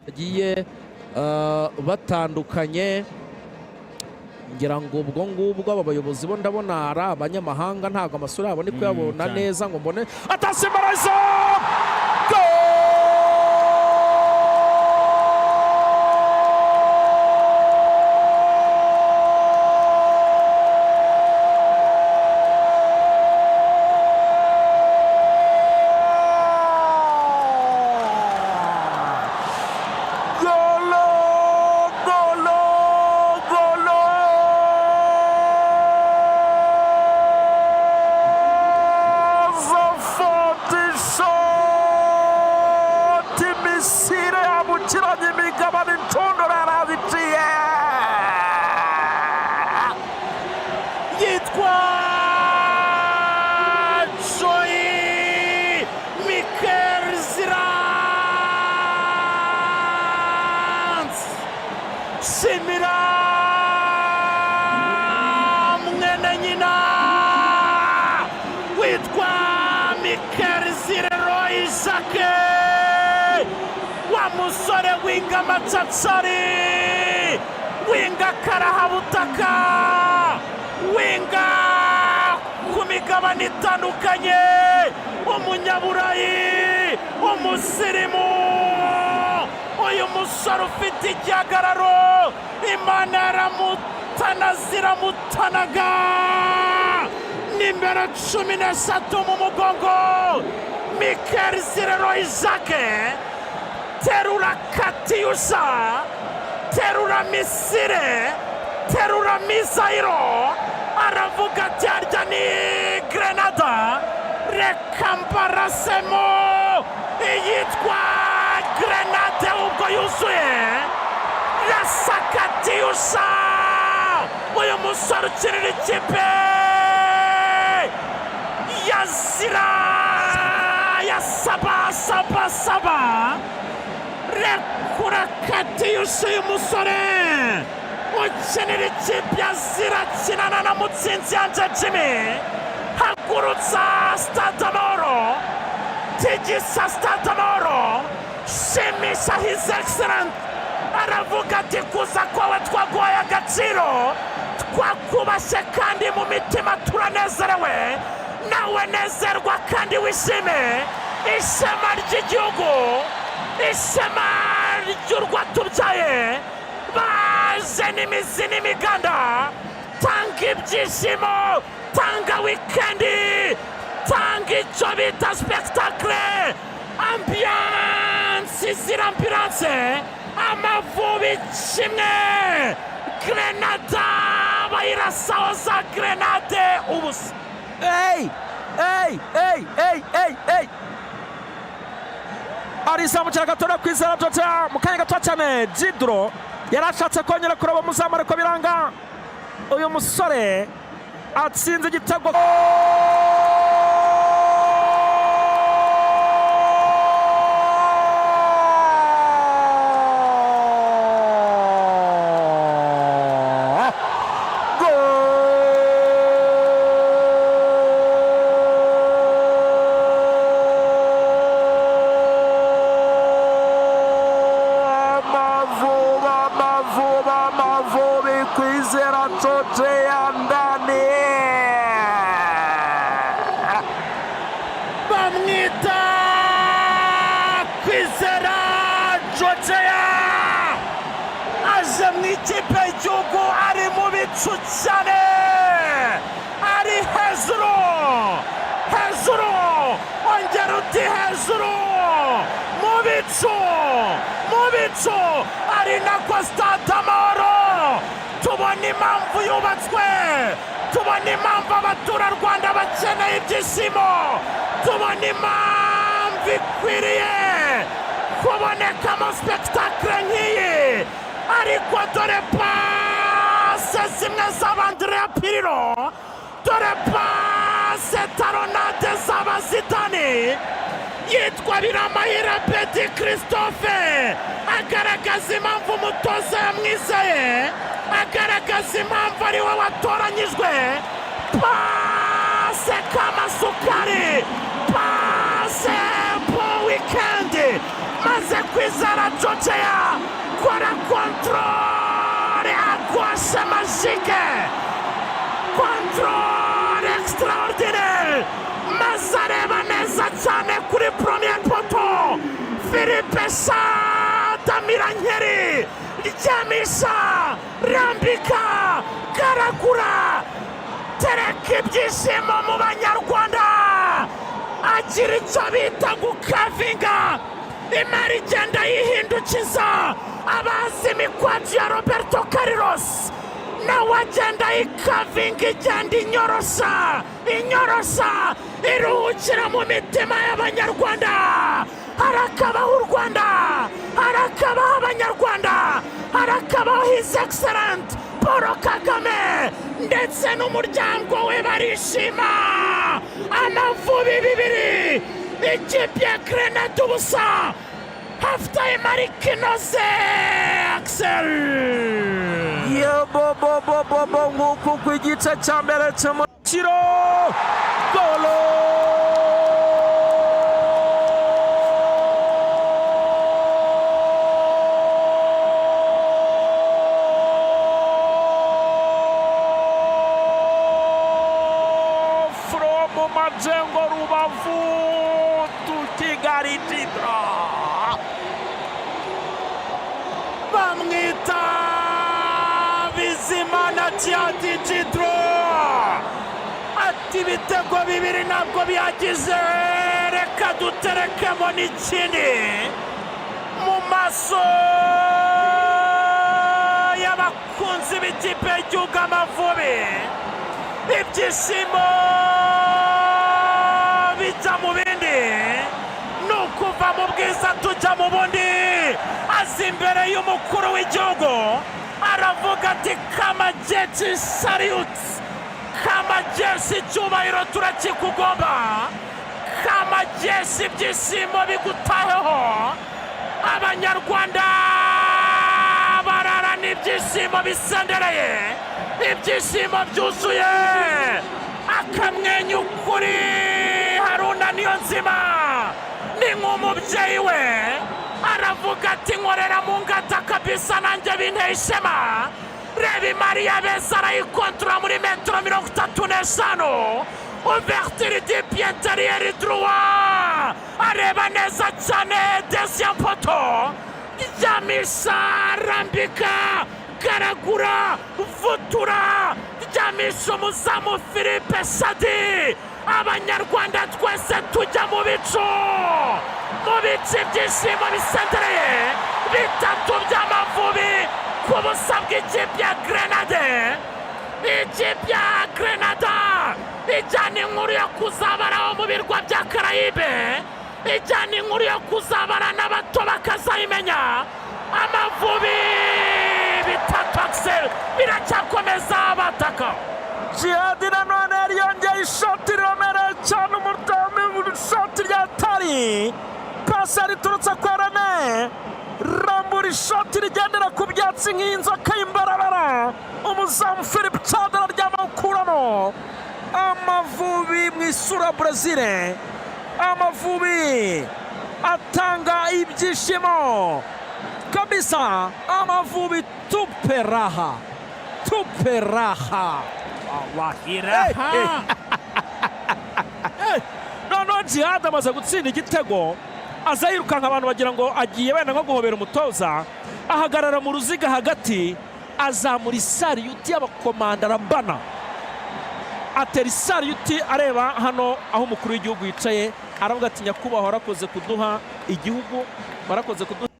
bagiye batandukanye ngira ngo ubwo ngubwo aba bayobozi bo ndabona ari abanyamahanga ntago amasura yabo ni kuyabona neza ngo mbone atasimbaraza Simira mwene nyina witwa Mikel Zirero Isake wa musore winga macatsari winga karahabutaka winga ku migabane itandukanye umunyaburayi umusirimu uyu musore ufite igihagararo Imana yaramutana ziramutanaga nimero 13 mu mugongo Mikel Zirero Isake terura Katyusha terura misire terura misairo aravuga ati arya ni grenada reka mbarasemo iyitwa grenade ubwo yuzuye rasa Katyusha uyu musore ukinira ikipe yazira ya saba rekura Katyusha uyu musore ukinira ikipe yazira kinana na Mutsinzi Yanje Jimmy hagurutsa Stade Amahoro tigisa Stade Amahoro shimisha his excellent aravuga ati kuza kwawe twaguhaye agaciro twakubashe kandi mu mitima turanezerewe nawe nezerwa kandi wishime ishema ry'igihugu ishema ry'urwatubyaye baje n'imizi n'imiganda tanga ibyishimo tanga wikendi tanga icyo bita spectacle ambiance zira ambiance Amavubi kimwe grenada bayirasaho za grenade ubusa arizamukira gatora kwizera tota mu kanya gato cyane Jidro yarashatse kongera kuraba muzamu ariko biranga uyu musore atsinze igitego Kwizera George yandani bamwita Kwizera George aje mu ikipe y'igihugu ari mu bicu cyane ari hejuru ongera uti hejuru mu bicu ari na Stade Amahoro tubona impamvu yubatswe tubona impamvu abaturarwanda bakeneye ibyishimo tubona impamvu ikwiriye kubonekamo spectacle nk'iyi ariko dore pase zimwe z'Andrea Pirlo dore pase taronade z'abazitani yitwa Biramahire Petit Christophe agaragaza impamvu umutoza yamwizeye agaragaza impamvu ari we watoranyijwe pase Kamasukari pase po weekend maze kwizera Georgia kora controle à gauche magique, controle extraordinaire, maze areba neza cyane kuri premier poto. Philippe Damirankeri ryamisha, rambika, garagura, tereka ibyishimo mu banyarwanda, agira icyo bita gukavinga, imari igenda yihindukiza, abazi imikwaji ya Roberto Carlos nawe agenda ikavinga, igenda inyorosha, iruhukira mu mitima y'abanyarwanda. Harakabaho u Rwanda, harakabaho abanyarwanda, harakabaho His Excellent Paul Kagame ndetse n'umuryango we barishima. Amavubi 2, ikipe ya Grenade ubusa. Half time ari kinoze Axel. Bobo nguku ku gice cya mbere cy'umukino. Golo! Majengo Rubavu to Kigali Jidra, bamwita Bizimana Tiati Jidro, ati ibitego 2 ntabwo bihagije, reka duterekemo n'ikindi mu maso y'abakunzi b'ikipe y'igihugu Amavubi. Ibyishimo bijya mu bindi, ni ukuva mu bwiza tujya mu bundi. Azi imbere y'umukuru w'igihugu aravuga ati kamajeshi salute, kamajeshi icyubahiro turakikugomba, kamajeshi ibyishimo bigutaheho. Abanyarwanda bararana ibyishimo bisendereye, ibyishimo byuzuye, akamwenyu kuri Haruna Niyonzima ni nk'umubyeyi we, aravuga ati nkorera mu ngata kabisa nanjye binteye ishema. Reba imari ya Beza arayikontora muri metero 35, ouverture du pied intérieur droit, areba neza cyane deuxième poto, ryamisha, rambika, garagura, vutura, ryamisha umuzamu Philippe Sadi. Abanyarwanda twese tujya mu bicu ibyishimo bisendereye, 3 by'Amavubi ku busa bw'ikipe ya Grenade. Ikipe ya Grenada ijyana inkuru yo kuzabaraho mu birwa bya Karayibe, ijyana inkuru yo kuzabara n'abato bakazayimenya. Amavubi 3 Axel biracyakomeza bataka. Jihad nanone yongeye ishoti riremereye cyane, umudamu ishoti rya tari, pasi riturutse kwa Rene, rambura ishoti rigendera ku byatsi nk'inzoka y'imbarabara, umuzamu Philippe Chadra ry'amakurano. Amavubi mu isura Brazil, Amavubi atanga ibyishimo kabisa. Amavubi tupe raha. Noneho Jihad amaze gutsinda igitego, aza yirukanka, abantu bagira ngo agiye wenda nko guhobera umutoza, ahagarara mu ruziga hagati, azamura isariyuti y'abakomanda arambana, atera isariyuti areba hano aho umukuru w'igihugu yicaye, aravuga ati nyakubahwa warakoze kuduha igihugu, warakoze kuduha